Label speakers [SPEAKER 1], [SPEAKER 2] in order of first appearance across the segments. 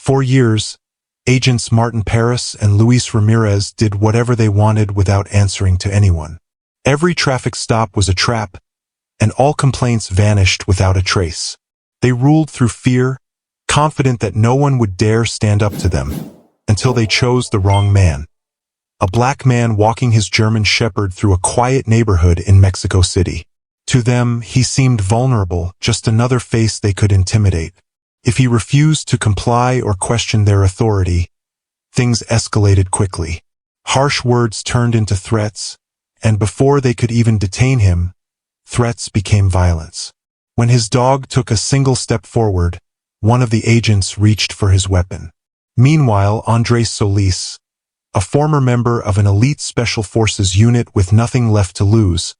[SPEAKER 1] For years, agents Martin Paris and Luis Ramirez did whatever they wanted without answering to anyone. Every traffic stop was a trap, and all complaints vanished without a trace. They ruled through fear, confident that no one would dare stand up to them, until they chose the wrong man. A black man walking his German shepherd through a quiet neighborhood in Mexico City. To them, he seemed vulnerable, just another face they could intimidate. If he refused to comply or question their authority, things escalated quickly. Harsh words turned into threats, and before they could even detain him, threats became violence. When his dog took a single step forward, one of the agents reached for his weapon. Meanwhile, Andres Solis, a former member of an elite special forces unit with nothing left to lose,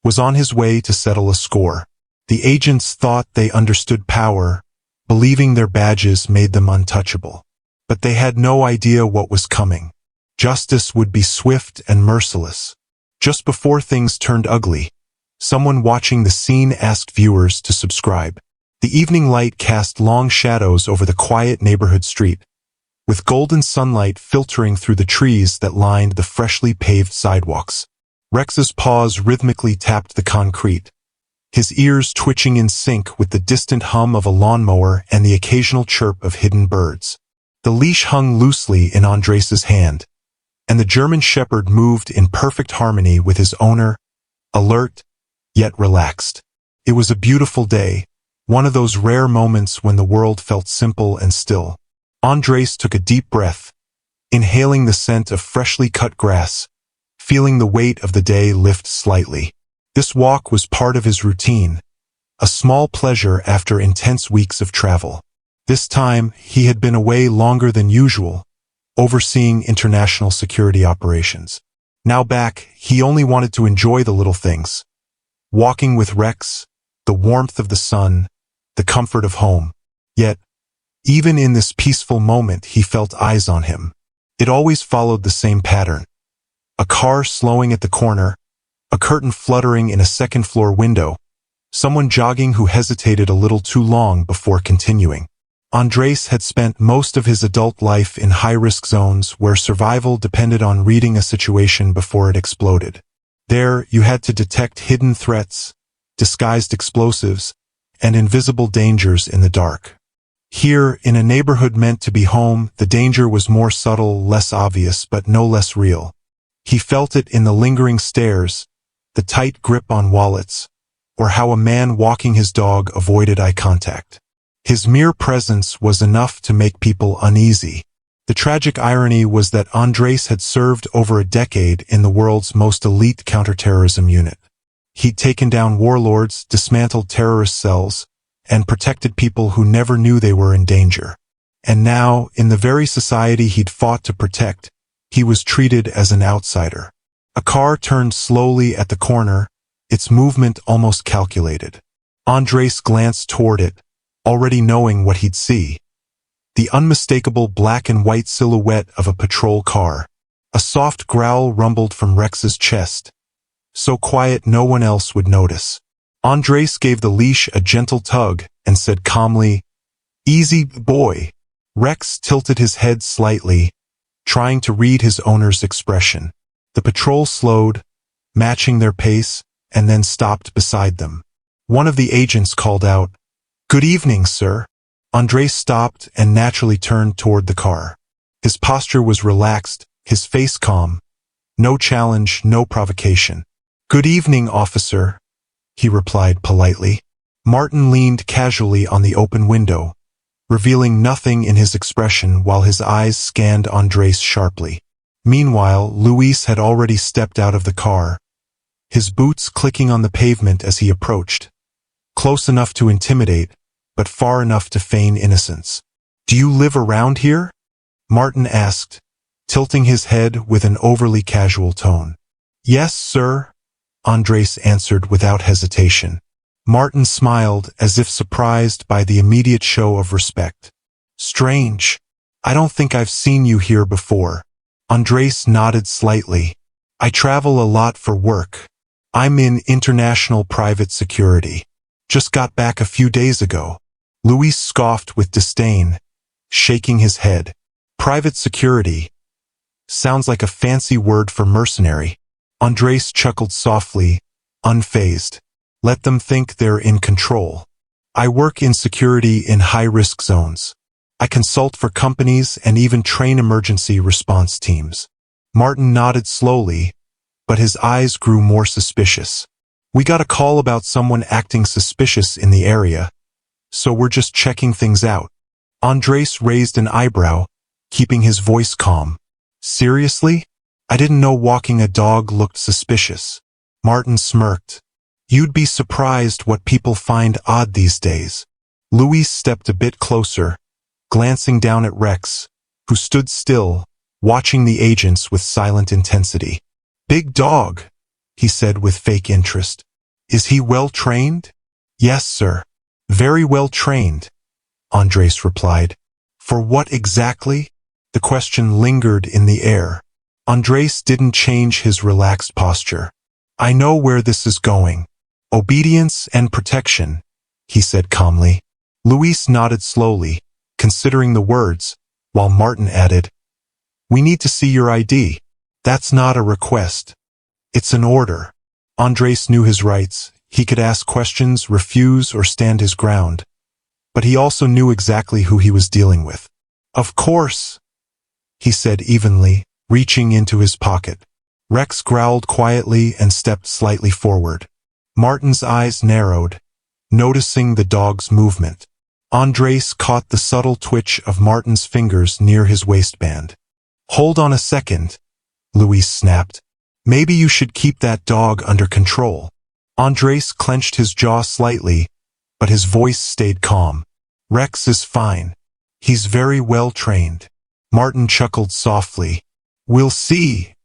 [SPEAKER 1] was on his way to settle a score. The agents thought they understood power, believing their badges made them untouchable. But they had no idea what was coming. Justice would be swift and merciless. Just before things turned ugly, someone watching the scene asked viewers to subscribe. The evening light cast long shadows over the quiet neighborhood street, with golden sunlight filtering through the trees that lined the freshly paved sidewalks. Rex's paws rhythmically tapped the concrete, his ears twitching in sync with the distant hum of a lawnmower and the occasional chirp of hidden birds. The leash hung loosely in Andres's hand, and the German shepherd moved in perfect harmony with his owner, alert, yet relaxed. It was a beautiful day, one of those rare moments when the world felt simple and still. Andres took a deep breath, inhaling the scent of freshly cut grass, feeling the weight of the day lift slightly. This walk was part of his routine, a small pleasure after intense weeks of travel. This time, he had been away longer than usual, overseeing international security operations. Now back, he only wanted to enjoy the little things. Walking with Rex, the warmth of the sun, the comfort of home. Yet, even in this peaceful moment, he felt eyes on him. It always followed the same pattern. A car slowing at the corner, a curtain fluttering in a second-floor window, someone jogging who hesitated a little too long before continuing. Andres had spent most of his adult life in high-risk zones where survival depended on reading a situation before it exploded. There, you had to detect hidden threats, disguised explosives, and invisible dangers in the dark. Here, in a neighborhood meant to be home, the danger was more subtle, less obvious, but no less real. He felt it in the lingering stares, the tight grip on wallets, or how a man walking his dog avoided eye contact. His mere presence was enough to make people uneasy. The tragic irony was that Andres had served over a decade in the world's most elite counterterrorism unit. He'd taken down warlords, dismantled terrorist cells, and protected people who never knew they were in danger. And now, in the very society he'd fought to protect, he was treated as an outsider. A car turned slowly at the corner, its movement almost calculated. Andres glanced toward it, already knowing what he'd see. The unmistakable black and white silhouette of a patrol car. A soft growl rumbled from Rex's chest, so quiet no one else would notice. Andres gave the leash a gentle tug and said calmly, "Easy, boy." Rex tilted his head slightly, trying to read his owner's expression. The patrol slowed, matching their pace, and then stopped beside them. One of the agents called out, "Good evening, sir." Andres stopped and naturally turned toward the car. His posture was relaxed, his face calm. No challenge, no provocation. "Good evening, officer," he replied politely. Martin leaned casually on the open window, revealing nothing in his expression while his eyes scanned Andres sharply. Meanwhile, Luis had already stepped out of the car, his boots clicking on the pavement as he approached. Close enough to intimidate, but far enough to feign innocence. "Do you live around here?" Martin asked, tilting his head with an overly casual tone. "Yes, sir," Andres answered without hesitation. Martin smiled as if surprised by the immediate show of respect. "Strange. I don't think I've seen you here before." Andres nodded slightly. "I travel a lot for work. I'm in international private security. Just got back a few days ago." Luis scoffed with disdain, shaking his head. Private security. Sounds like a fancy word for mercenary. Andres chuckled softly, unfazed. Let them think they're in control. I work in security in high-risk zones. I consult for companies and even train emergency response teams. Martin nodded slowly, but his eyes grew more suspicious. We got a call about someone acting suspicious in the area, so we're just checking things out. Andres raised an eyebrow, keeping his voice calm. Seriously? I didn't know walking a dog looked suspicious. Martin smirked. You'd be surprised what people find odd these days. Luis stepped a bit closer, glancing down at Rex, who stood still, watching the agents with silent intensity. Big dog, he said with fake interest. Is he well trained? Yes, sir. Very well trained, Andres replied. For what exactly? The question lingered in the air. Andres didn't change his relaxed posture. I know where this is going. Obedience and protection, he said calmly. Luis nodded slowly, considering the words, while Martin added, We need to see your ID. That's not a request. It's an order. Andres knew his rights. He could ask questions, refuse, or stand his ground. But he also knew exactly who he was dealing with. Of course, he said evenly, reaching into his pocket. Rex growled quietly and stepped slightly forward. Martin's eyes narrowed, noticing the dog's movement. Andres caught the subtle twitch of Martin's fingers near his waistband. Hold on a second, Luis snapped. Maybe you should keep that dog under control. Andres clenched his jaw slightly, but his voice stayed calm. Rex is fine. He's very well trained. Martin chuckled softly. We'll see,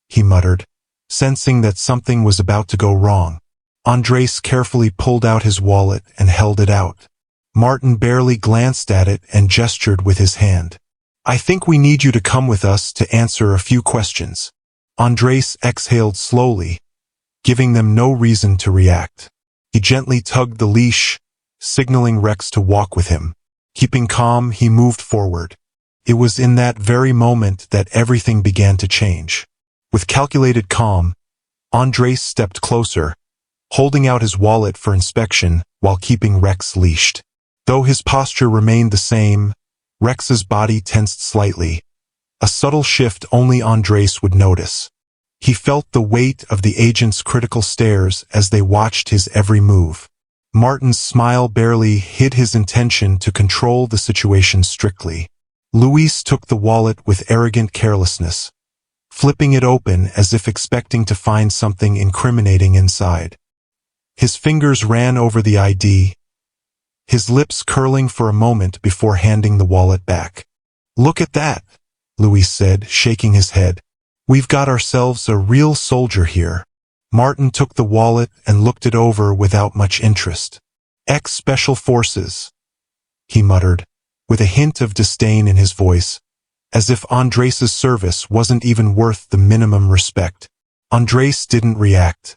[SPEAKER 1] he muttered, sensing that something was about to go wrong. Andres carefully pulled out his wallet and held it out. Martin barely glanced at it and gestured with his hand. I think we need you to come with us to answer a few questions. Andres exhaled slowly, giving them no reason to react. He gently tugged the leash, signaling Rex to walk with him. Keeping calm, he moved forward. It was in that very moment that everything began to change. With calculated calm, Andres stepped closer, holding out his wallet for inspection while keeping Rex leashed. Though his posture remained the same, Rex's body tensed slightly, a subtle shift only Andres would notice. He felt the weight of the agent's critical stares as they watched his every move. Martin's smile barely hid his intention to control the situation strictly. Luis took the wallet with arrogant carelessness, flipping it open as if expecting to find something incriminating inside. His fingers ran over the ID, his lips curling for a moment before handing the wallet back. Look at that, Luis said, shaking his head. We've got ourselves a real soldier here. Martin took the wallet and looked it over without much interest. Ex-Special Forces, he muttered, with a hint of disdain in his voice, as if Andres's service wasn't even worth the minimum respect. Andres didn't react.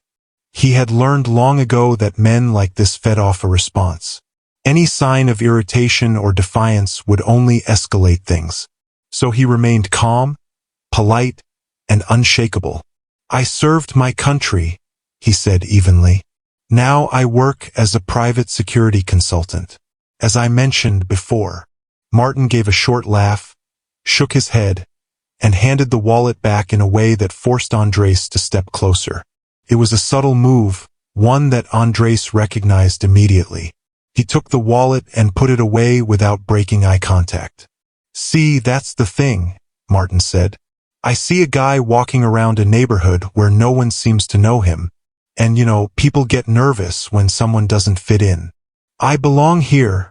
[SPEAKER 1] He had learned long ago that men like this fed off a response. Any sign of irritation or defiance would only escalate things. So he remained calm, polite, and unshakable. I served my country, he said evenly. Now I work as a private security consultant. As I mentioned before. Martin gave a short laugh, shook his head, and handed the wallet back in a way that forced Andres to step closer. It was a subtle move, one that Andres recognized immediately. He took the wallet and put it away without breaking eye contact. See, that's the thing, Martin said. I see a guy walking around a neighborhood where no one seems to know him, and people get nervous when someone doesn't fit in. I belong here,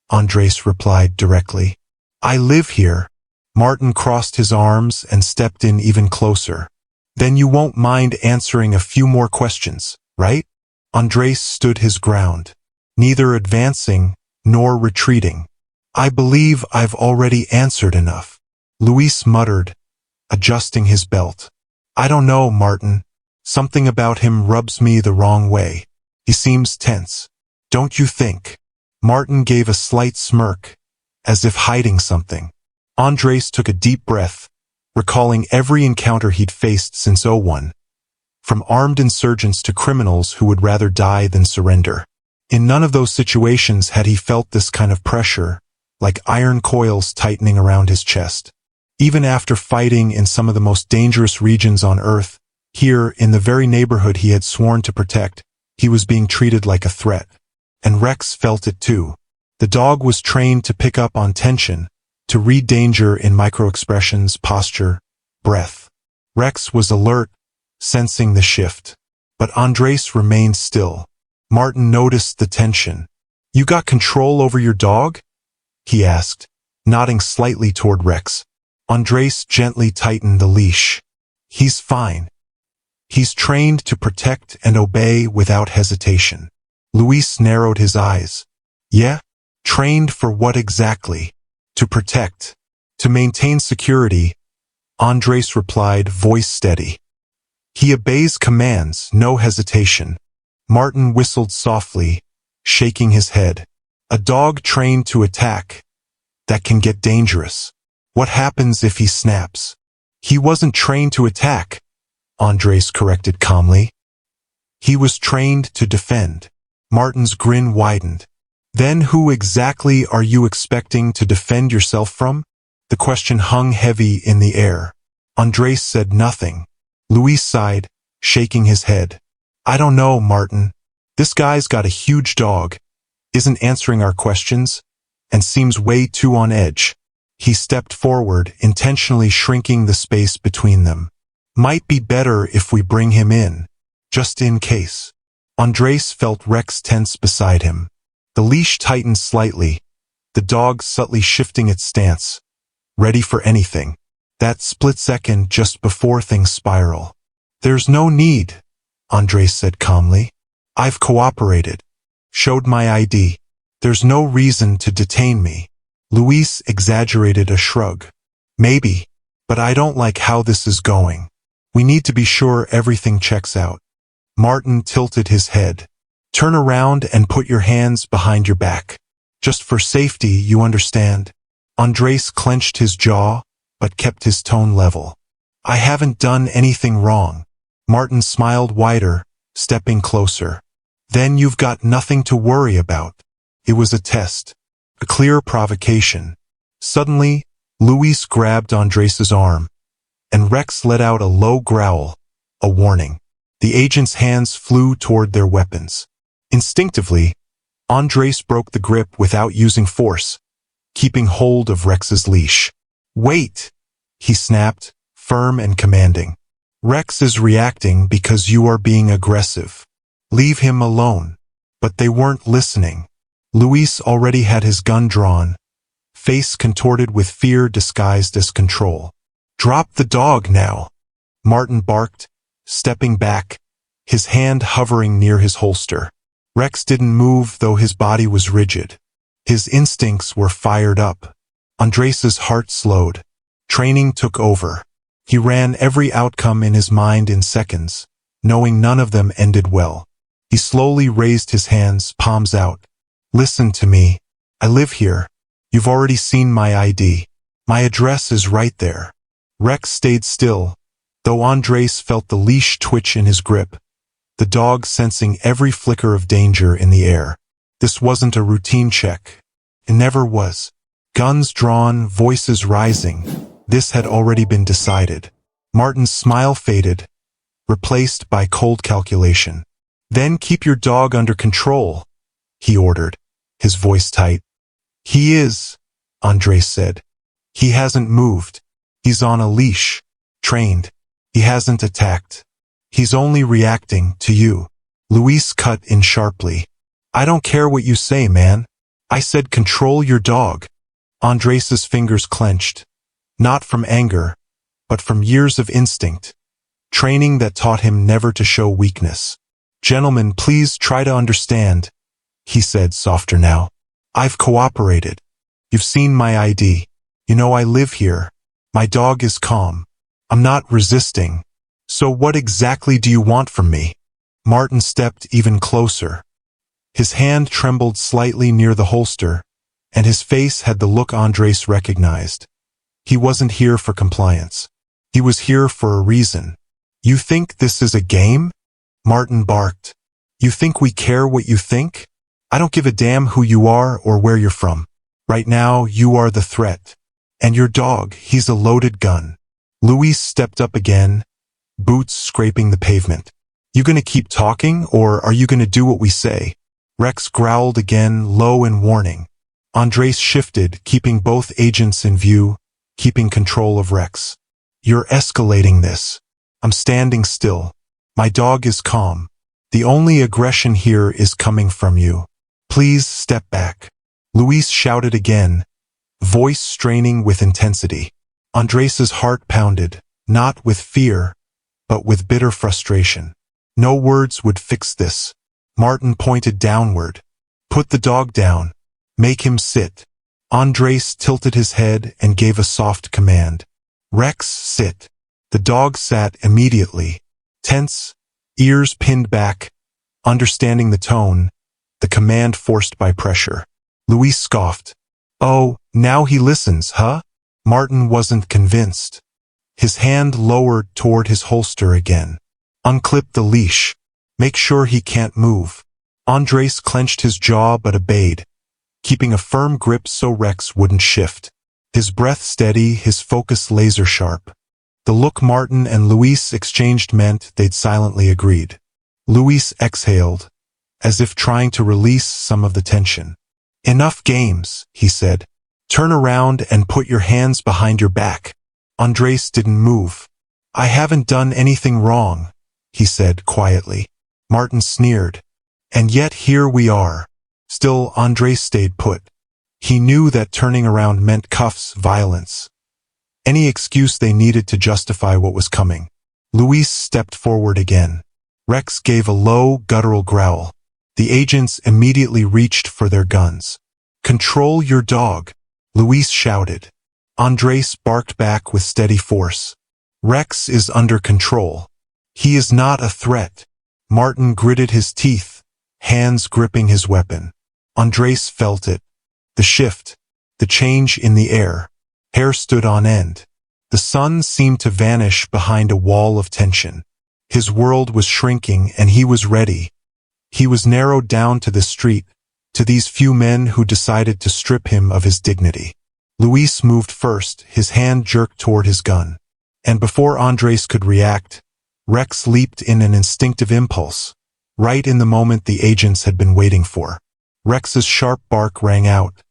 [SPEAKER 1] Andres replied directly. I live here. Martin crossed his arms and stepped in even closer. Then you won't mind answering a few more questions, right? Andres stood his ground, neither advancing nor retreating. I believe I've already answered enough, Luis muttered, adjusting his belt. I don't know, Martin. Something about him rubs me the wrong way. He seems tense. Don't you think? Martin gave a slight smirk, as if hiding something. Andres took a deep breath, recalling every encounter he'd faced since '01, from armed insurgents to criminals who would rather die than surrender. In none of those situations had he felt this kind of pressure, like iron coils tightening around his chest. Even after fighting in some of the most dangerous regions on Earth, here, in the very neighborhood he had sworn to protect, he was being treated like a threat. And Rex felt it too. The dog was trained to pick up on tension, to read danger in microexpressions, posture, breath. Rex was alert, sensing the shift. But Andres remained still. Martin noticed the tension. "You got control over your dog?" he asked, nodding slightly toward Rex. Andres gently tightened the leash. "He's fine. He's trained to protect and obey without hesitation." Luis narrowed his eyes. "Yeah? Trained for what exactly?" "To protect. To maintain security," Andres replied, voice steady. "He obeys commands, no hesitation." Martin whistled softly, shaking his head. "A dog trained to attack. That can get dangerous. What happens if he snaps?" "He wasn't trained to attack," Andres corrected calmly. "He was trained to defend." Martin's grin widened. "Then who exactly are you expecting to defend yourself from?" The question hung heavy in the air. Andres said nothing. Luis sighed, shaking his head. "I don't know, Martin. This guy's got a huge dog, isn't answering our questions, and seems way too on edge." He stepped forward, intentionally shrinking the space between them. "Might be better if we bring him in, just in case." Andres felt Rex tense beside him. The leash tightened slightly, the dog subtly shifting its stance, ready for anything. That split second just before things spiral. "There's no need," Andres said calmly. "I've cooperated. Showed my ID. There's no reason to detain me." Luis exaggerated a shrug. "Maybe, but I don't like how this is going. We need to be sure everything checks out." Martin tilted his head. "Turn around and put your hands behind your back. Just for safety, you understand." Andres clenched his jaw, but kept his tone level. "I haven't done anything wrong." Martin smiled wider, stepping closer. "Then you've got nothing to worry about." It was a test, a clear provocation. Suddenly, Luis grabbed Andres's arm, and Rex let out a low growl, a warning. The agent's hands flew toward their weapons. Instinctively, Andres broke the grip without using force, keeping hold of Rex's leash. "Wait!" he snapped, firm and commanding. "Rex is reacting because you are being aggressive. Leave him alone." But they weren't listening. Luis already had his gun drawn, face contorted with fear disguised as control. "Drop the dog now," Martin barked, stepping back, his hand hovering near his holster. Rex didn't move, though his body was rigid. His instincts were fired up. Andres's heart slowed. Training took over. He ran every outcome in his mind in seconds, knowing none of them ended well. He slowly raised his hands, palms out. "Listen to me. I live here. You've already seen my ID. My address is right there." Rex stayed still, though Andres felt the leash twitch in his grip, the dog sensing every flicker of danger in the air. This wasn't a routine check. It never was. Guns drawn, voices rising. This had already been decided. Martin's smile faded, replaced by cold calculation. "Then keep your dog under control," he ordered, his voice tight. "He is," Andres said. "He hasn't moved. He's on a leash, trained. He hasn't attacked. He's only reacting to you." Luis cut in sharply. "I don't care what you say, man. I said control your dog." Andres's fingers clenched, not from anger, but from years of instinct, training that taught him never to show weakness. "Gentlemen, please try to understand," he said, softer now. "I've cooperated. You've seen my ID. You know I live here. My dog is calm. I'm not resisting. So what exactly do you want from me?" Martin stepped even closer. His hand trembled slightly near the holster, and his face had the look Andres recognized. He wasn't here for compliance. He was here for a reason. "You think this is a game?" Martin barked. "You think we care what you think? I don't give a damn who you are or where you're from. Right now, you are the threat. And your dog, he's a loaded gun." Luis stepped up again, boots scraping the pavement. "You gonna keep talking, or are you gonna do what we say?" Rex growled again, low in warning. Andres shifted, keeping both agents in view, keeping control of Rex. "You're escalating this. I'm standing still. My dog is calm. The only aggression here is coming from you. Please step back." Luis shouted again, voice straining with intensity. Andres's heart pounded, not with fear, but with bitter frustration. No words would fix this. Martin pointed downward. "Put the dog down. Make him sit." Andres tilted his head and gave a soft command. "Rex, sit." The dog sat immediately, tense, ears pinned back, understanding the tone, the command forced by pressure. Luis scoffed. "Oh, now he listens, huh?" Martin wasn't convinced. His hand lowered toward his holster again. "Unclip the leash. Make sure he can't move." Andres clenched his jaw but obeyed, keeping a firm grip so Rex wouldn't shift. His breath steady, his focus laser-sharp. The look Martin and Luis exchanged meant they'd silently agreed. Luis exhaled, as if trying to release some of the tension. "Enough games," he said. "Turn around and put your hands behind your back." Andres didn't move. "I haven't done anything wrong," he said quietly. Martin sneered. "And yet here we are." Still, Andres stayed put. He knew that turning around meant cuffs, violence. Any excuse they needed to justify what was coming. Luis stepped forward again. Rex gave a low, guttural growl. The agents immediately reached for their guns. "Control your dog," Luis shouted. Andres barked back with steady force. "Rex is under control. He is not a threat." Martin gritted his teeth, hands gripping his weapon. Andres felt it. The shift, the change in the air. Hair stood on end. The sun seemed to vanish behind a wall of tension. His world was shrinking, and he was ready. He was narrowed down to the street, to these few men who decided to strip him of his dignity. Luis moved first, his hand jerked toward his gun. And before Andres could react, Rex leaped in an instinctive impulse, right in the moment the agents had been waiting for. Rex's sharp bark rang out,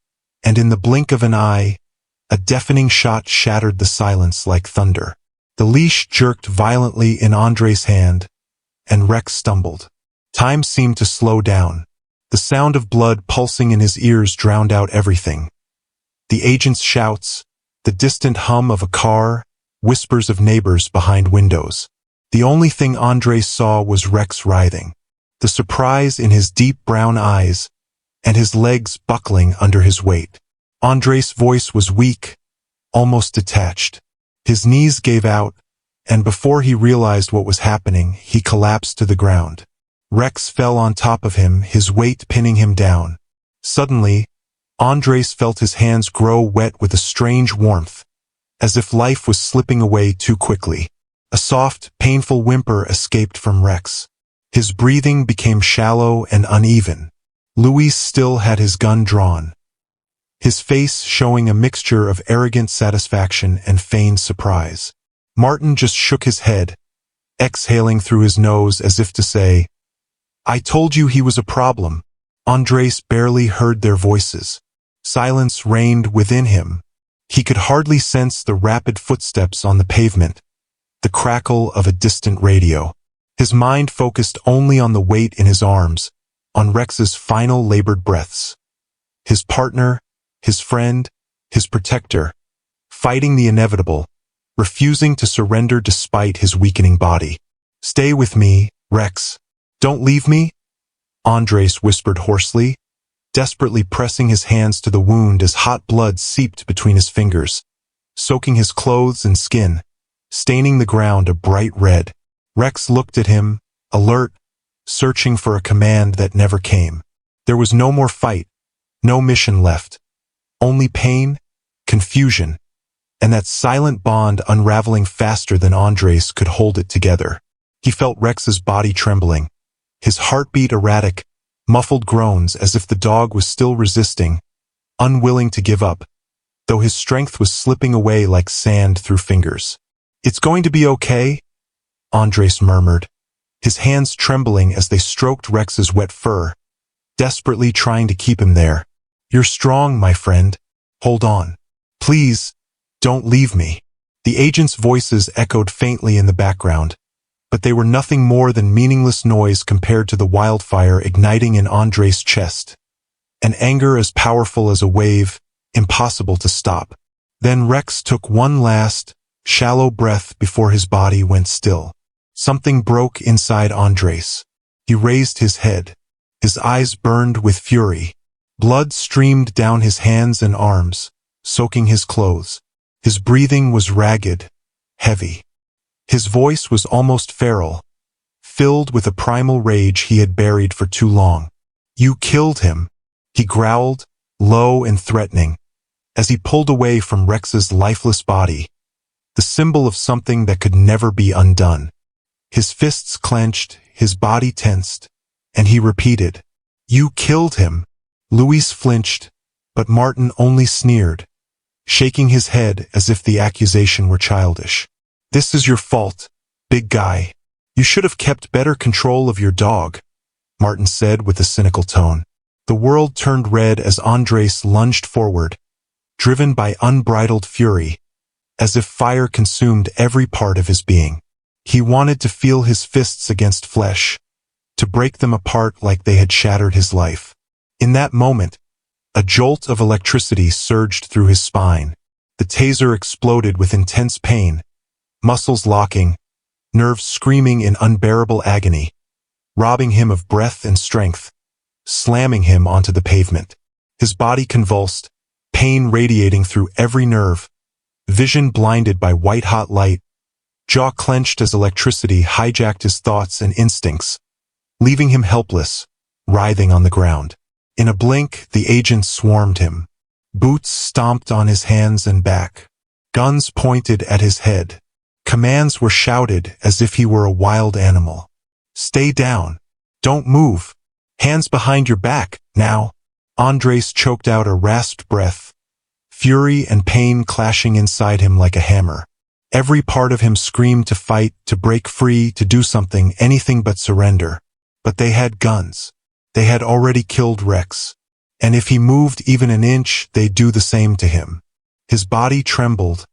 [SPEAKER 1] and in the blink of an eye, a deafening shot shattered the silence like thunder. The leash jerked violently in Andres' hand, and Rex stumbled. Time seemed to slow down. The sound of blood pulsing in his ears drowned out everything. The agent's shouts, the distant hum of a car, whispers of neighbors behind windows. The only thing Andres saw was Rex writhing, the surprise in his deep brown eyes, and his legs buckling under his weight. Andres' voice was weak, almost detached. His knees gave out, and before he realized what was happening, he collapsed to the ground. Rex fell on top of him, his weight pinning him down. Suddenly, Andres felt his hands grow wet with a strange warmth, as if life was slipping away too quickly. A soft, painful whimper escaped from Rex. His breathing became shallow and uneven. Luis still had his gun drawn, his face showing a mixture of arrogant satisfaction and feigned surprise. Martin just shook his head, exhaling through his nose as if to say, "I told you he was a problem." Andres barely heard their voices. Silence reigned within him. He could hardly sense the rapid footsteps on the pavement, the crackle of a distant radio. His mind focused only on the weight in his arms, on Rex's final labored breaths. His partner, his friend, his protector, fighting the inevitable, refusing to surrender despite his weakening body. "Stay with me, Rex. Don't leave me," Andres whispered hoarsely, desperately pressing his hands to the wound as hot blood seeped between his fingers, soaking his clothes and skin, staining the ground a bright red. Rex looked at him, alert, searching for a command that never came. There was no more fight, no mission left, Only pain, confusion, and that silent bond unraveling faster than Andres could hold it together. He felt Rex's body trembling, his heartbeat erratic, muffled groans as if the dog was still resisting, unwilling to give up, though his strength was slipping away like sand through fingers. "It's going to be okay," Andres murmured, his hands trembling as they stroked Rex's wet fur, desperately trying to keep him there. "You're strong, my friend. Hold on. Please, don't leave me." The agents' voices echoed faintly in the background, but they were nothing more than meaningless noise compared to the wildfire igniting in Andres' chest. An anger as powerful as a wave, impossible to stop. Then Rex took one last, shallow breath before his body went still. Something broke inside Andres. He raised his head. His eyes burned with fury. Blood streamed down his hands and arms, soaking his clothes. His breathing was ragged, heavy. His voice was almost feral, filled with a primal rage he had buried for too long. "You killed him," he growled, low and threatening, as he pulled away from Rex's lifeless body, the symbol of something that could never be undone. His fists clenched, his body tensed, and he repeated, "You killed him." Luis flinched, but Martin only sneered, shaking his head as if the accusation were childish. "This is your fault, big guy. You should have kept better control of your dog," Martin said with a cynical tone. The world turned red as Andres lunged forward, driven by unbridled fury, as if fire consumed every part of his being. He wanted to feel his fists against flesh, to break them apart like they had shattered his life. In that moment, a jolt of electricity surged through his spine. The taser exploded with intense pain, muscles locking, nerves screaming in unbearable agony, robbing him of breath and strength, slamming him onto the pavement. His body convulsed, pain radiating through every nerve, vision blinded by white-hot light, jaw clenched as electricity hijacked his thoughts and instincts, leaving him helpless, writhing on the ground. In a blink, the agents swarmed him. Boots stomped on his hands and back. Guns pointed at his head. Commands were shouted as if he were a wild animal. "Stay down. Don't move. Hands behind your back, now." Andres choked out a rasped breath, fury and pain clashing inside him like a hammer. Every part of him screamed to fight, to break free, to do something, anything but surrender. But they had guns. They had already killed Rex. And if he moved even an inch, they'd do the same to him. His body trembled,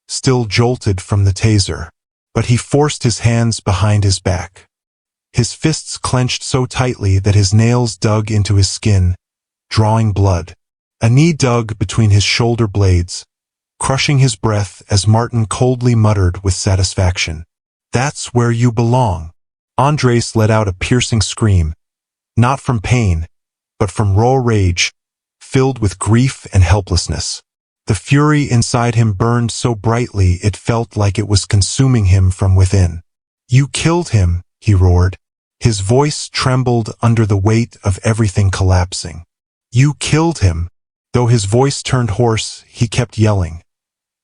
[SPEAKER 1] still jolted from the taser, but he forced his hands behind his back. His fists clenched so tightly that his nails dug into his skin, drawing blood. A knee dug between his shoulder blades, crushing his breath as Martin coldly muttered with satisfaction, "That's where you belong." Andres let out a piercing scream, not from pain, but from raw rage, filled with grief and helplessness. The fury inside him burned so brightly it felt like it was consuming him from within. "You killed him," he roared. His voice trembled under the weight of everything collapsing. "You killed him." Though his voice turned hoarse, he kept yelling,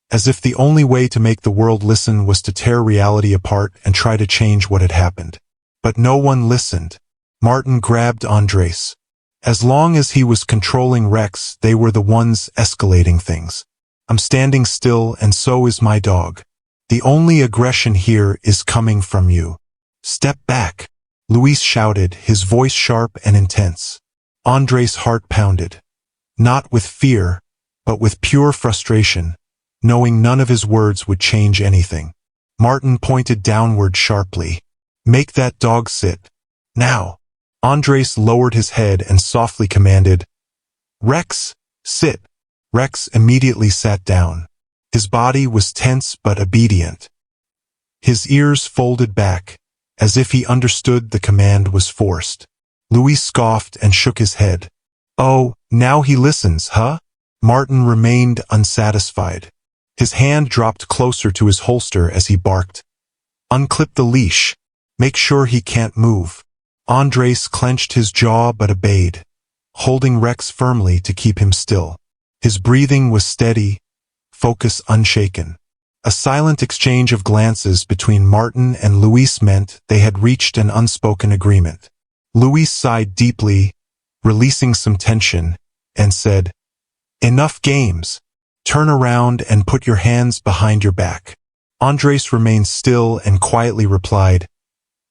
[SPEAKER 1] as if the only way to make the world listen was to tear reality apart and try to change what had happened. But no one listened. Martin grabbed Andres. As long as he was controlling Rex, they were the ones escalating things. "I'm standing still, and so is my dog. The only aggression here is coming from you. Step back," Luis shouted, his voice sharp and intense. Andres' heart pounded, not with fear, but with pure frustration, knowing none of his words would change anything. Martin pointed downward sharply. "Make that dog sit. Now." Andres lowered his head and softly commanded, "Rex, sit." Rex immediately sat down. His body was tense but obedient. His ears folded back, as if he understood the command was forced. Luis scoffed and shook his head. "Oh, now he listens, huh?" Martin remained unsatisfied. His hand dropped closer to his holster as he barked, "Unclip the leash. Make sure he can't move." Andres clenched his jaw but obeyed, holding Rex firmly to keep him still. His breathing was steady, focus unshaken. A silent exchange of glances between Martin and Luis meant they had reached an unspoken agreement. Luis sighed deeply, releasing some tension, and said, "Enough games. Turn around and put your hands behind your back." Andres remained still and quietly replied,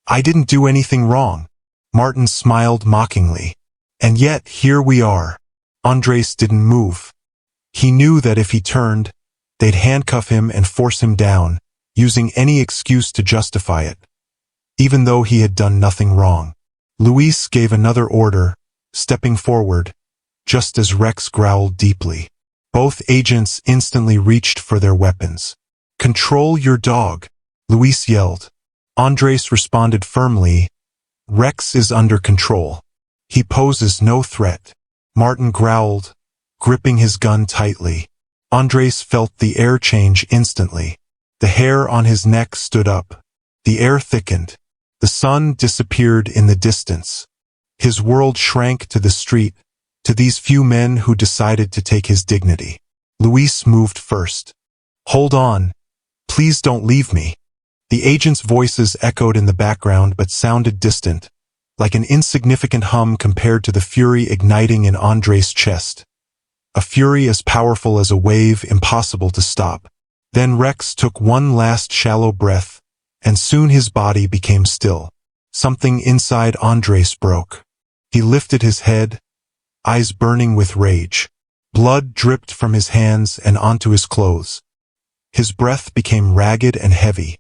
[SPEAKER 1] "I didn't do anything wrong." Martin smiled mockingly. "And yet, here we are." Andres didn't move. He knew that if he turned, they'd handcuff him and force him down, using any excuse to justify it, even though he had done nothing wrong. Luis gave another order, stepping forward, just as Rex growled deeply. Both agents instantly reached for their weapons. "Control your dog," Luis yelled. Andres responded firmly, "Rex is under control. He poses no threat." Martin growled, gripping his gun tightly. Andres felt the air change instantly. The hair on his neck stood up. The air thickened. The sun disappeared in the distance. His world shrank to the street, to these few men who decided to take his dignity. Luis moved first. "Hold on. Please don't leave me." The agents' voices echoed in the background but sounded distant, like an insignificant hum compared to the fury igniting in Andres' chest. A fury as powerful as a wave, impossible to stop. Then Rex took one last shallow breath, and soon his body became still. Something inside Andres broke. He lifted his head, eyes burning with rage. Blood dripped from his hands and onto his clothes. His breath became ragged and heavy.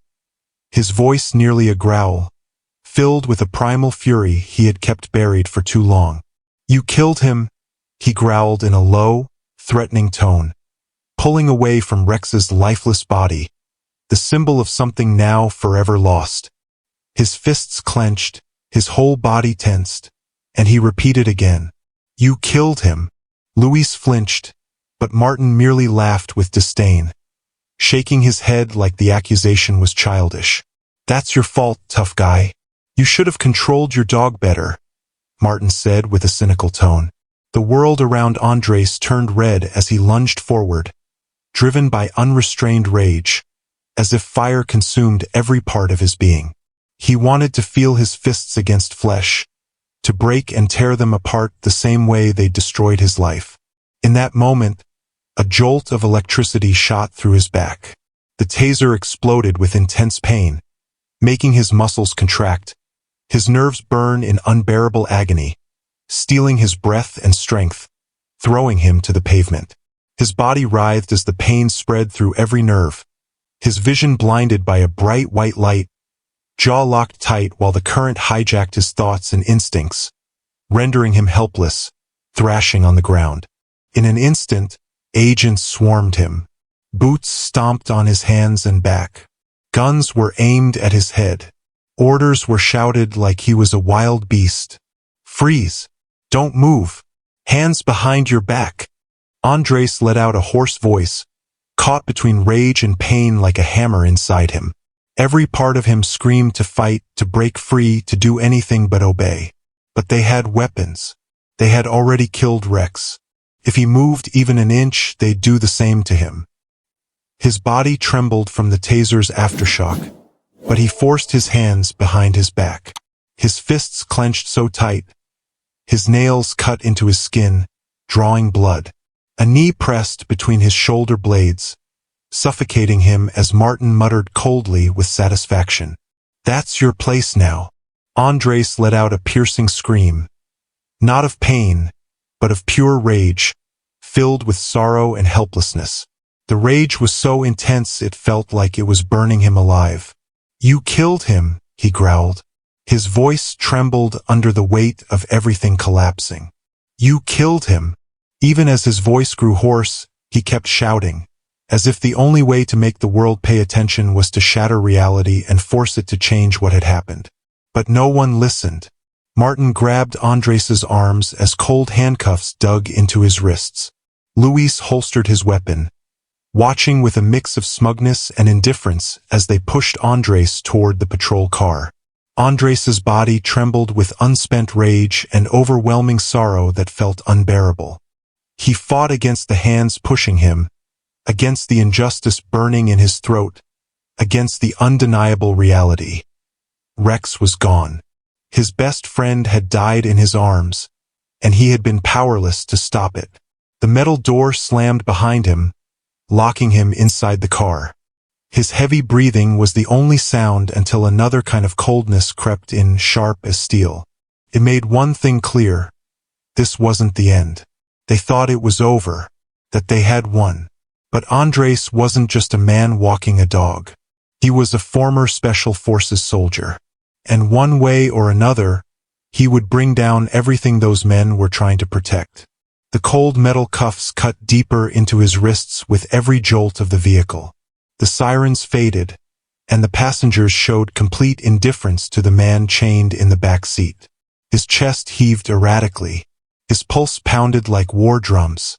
[SPEAKER 1] His voice nearly a growl, filled with a primal fury he had kept buried for too long. "You killed him," he growled in a low, threatening tone, pulling away from Rex's lifeless body, the symbol of something now forever lost. His fists clenched, his whole body tensed, and he repeated again, "You killed him." Luis flinched, but Martin merely laughed with disdain, shaking his head like the accusation was childish. "That's your fault, tough guy. You should have controlled your dog better," Martin said with a cynical tone. The world around Andres turned red as he lunged forward, driven by unrestrained rage, as if fire consumed every part of his being. He wanted to feel his fists against flesh, to break and tear them apart the same way they destroyed his life. In that moment, a jolt of electricity shot through his back. The taser exploded with intense pain, making his muscles contract, his nerves burn in unbearable agony, stealing his breath and strength, throwing him to the pavement. His body writhed as the pain spread through every nerve, his vision blinded by a bright white light, jaw locked tight while the current hijacked his thoughts and instincts, rendering him helpless, thrashing on the ground. In an instant, agents swarmed him. Boots stomped on his hands and back. Guns were aimed at his head. Orders were shouted like he was a wild beast. "Freeze! Don't move! Hands behind your back!" Andres let out a hoarse voice, caught between rage and pain like a hammer inside him. Every part of him screamed to fight, to break free, to do anything but obey. But they had weapons. They had already killed Rex. If he moved even an inch, they'd do the same to him. His body trembled from the taser's aftershock, but he forced his hands behind his back. His fists clenched so tight, his nails cut into his skin, drawing blood. A knee pressed between his shoulder blades, suffocating him as Martin muttered coldly with satisfaction, "That's your place now." Andres let out a piercing scream, not of pain, but of pure rage, filled with sorrow and helplessness. The rage was so intense it felt like it was burning him alive. "You killed him," he growled. His voice trembled under the weight of everything collapsing. "You killed him." Even as his voice grew hoarse, he kept shouting, as if the only way to make the world pay attention was to shatter reality and force it to change what had happened. But no one listened. Martin grabbed Andres's arms as cold handcuffs dug into his wrists. Luis holstered his weapon, watching with a mix of smugness and indifference as they pushed Andres toward the patrol car. Andres's body trembled with unspent rage and overwhelming sorrow that felt unbearable. He fought against the hands pushing him, against the injustice burning in his throat, against the undeniable reality. Rex was gone. His best friend had died in his arms, and he had been powerless to stop it. The metal door slammed behind him, locking him inside the car. His heavy breathing was the only sound until another kind of coldness crept in, sharp as steel. It made one thing clear. This wasn't the end. They thought it was over, that they had won. But Andres wasn't just a man walking a dog. He was a former Special Forces soldier. And one way or another, he would bring down everything those men were trying to protect. The cold metal cuffs cut deeper into his wrists with every jolt of the vehicle. The sirens faded, and the passengers showed complete indifference to the man chained in the back seat. His chest heaved erratically. His pulse pounded like war drums.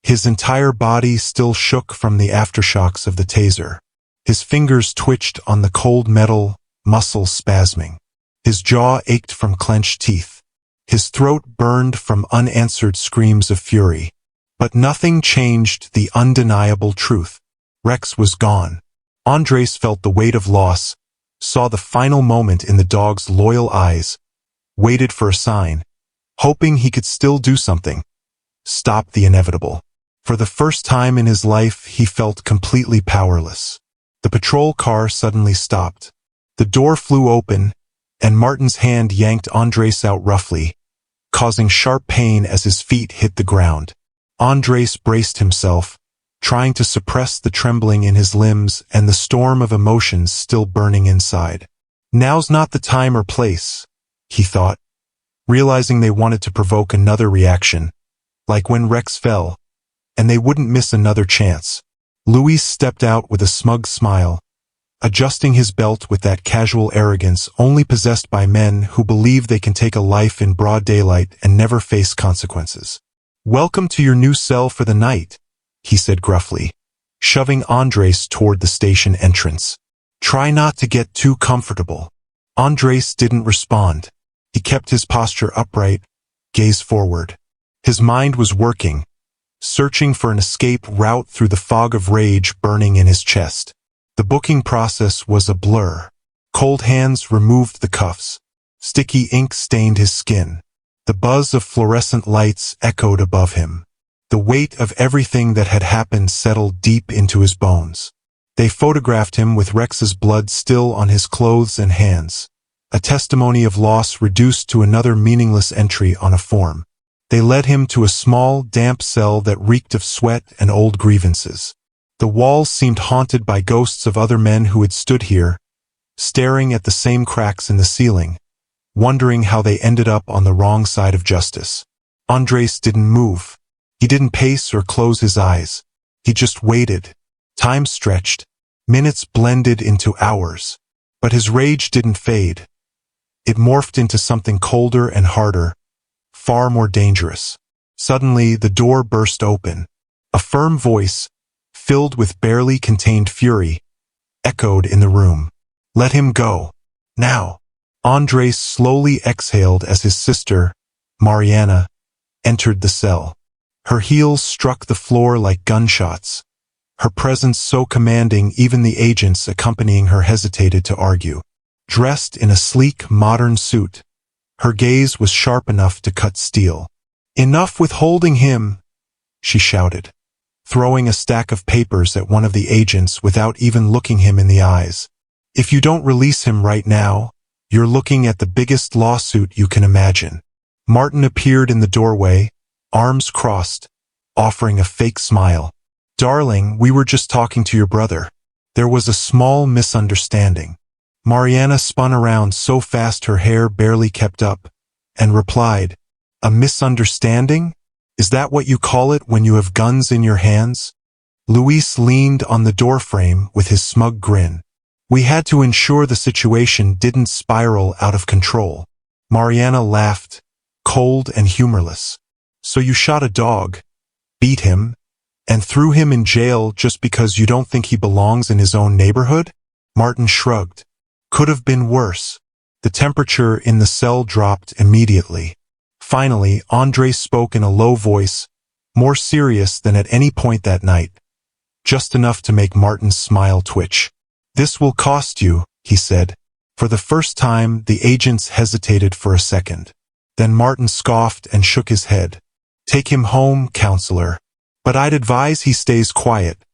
[SPEAKER 1] His entire body still shook from the aftershocks of the taser. His fingers twitched on the cold metal, muscles spasming. His jaw ached from clenched teeth. His throat burned from unanswered screams of fury. But nothing changed the undeniable truth. Rex was gone. Andres felt the weight of loss, saw the final moment in the dog's loyal eyes, waited for a sign, hoping he could still do something. Stop the inevitable. For the first time in his life, he felt completely powerless. The patrol car suddenly stopped. The door flew open, and Martin's hand yanked Andres out roughly, causing sharp pain as his feet hit the ground. Andres braced himself, trying to suppress the trembling in his limbs and the storm of emotions still burning inside. Now's not the time or place, he thought, realizing they wanted to provoke another reaction, like when Rex fell, and they wouldn't miss another chance. Luis stepped out with a smug smile, adjusting his belt with that casual arrogance only possessed by men who believe they can take a life in broad daylight and never face consequences. "Welcome to your new cell for the night," he said gruffly, shoving Andres toward the station entrance. "Try not to get too comfortable." Andres didn't respond. He kept his posture upright, gaze forward. His mind was working, searching for an escape route through the fog of rage burning in his chest. The booking process was a blur. Cold hands removed the cuffs. Sticky ink stained his skin. The buzz of fluorescent lights echoed above him. The weight of everything that had happened settled deep into his bones. They photographed him with Rex's blood still on his clothes and hands, a testimony of loss reduced to another meaningless entry on a form. They led him to a small, damp cell that reeked of sweat and old grievances. The walls seemed haunted by ghosts of other men who had stood here, staring at the same cracks in the ceiling, wondering how they ended up on the wrong side of justice. Andres didn't move. He didn't pace or close his eyes. He just waited. Time stretched. Minutes blended into hours. But his rage didn't fade. It morphed into something colder and harder, far more dangerous. Suddenly, the door burst open. A firm voice, filled with barely contained fury, echoed in the room. "Let him go. Now." Andres slowly exhaled as his sister, Mariana, entered the cell. Her heels struck the floor like gunshots. Her presence so commanding even the agents accompanying her hesitated to argue. Dressed in a sleek, modern suit, her gaze was sharp enough to cut steel. "Enough with holding him," she shouted, throwing a stack of papers at one of the agents without even looking him in the eyes. "If you don't release him right now, you're looking at the biggest lawsuit you can imagine." Martin appeared in the doorway, arms crossed, offering a fake smile. "Darling, we were just talking to your brother. There was a small misunderstanding." Mariana spun around so fast her hair barely kept up, and replied, "A misunderstanding? Is that what you call it when you have guns in your hands?" Luis leaned on the doorframe with his smug grin. "We had to ensure the situation didn't spiral out of control." Mariana laughed, cold and humorless. "So you shot a dog, beat him, and threw him in jail just because you don't think he belongs in his own neighborhood?" Martin shrugged. "Could have been worse." The temperature in the cell dropped immediately. Finally, Andres spoke in a low voice, more serious than at any point that night, just enough to make Martin's smile twitch. "This will cost you," he said. For the first time, the agents hesitated for a second. Then Martin scoffed and shook his head. "Take him home, counselor. But I'd advise he stays quiet.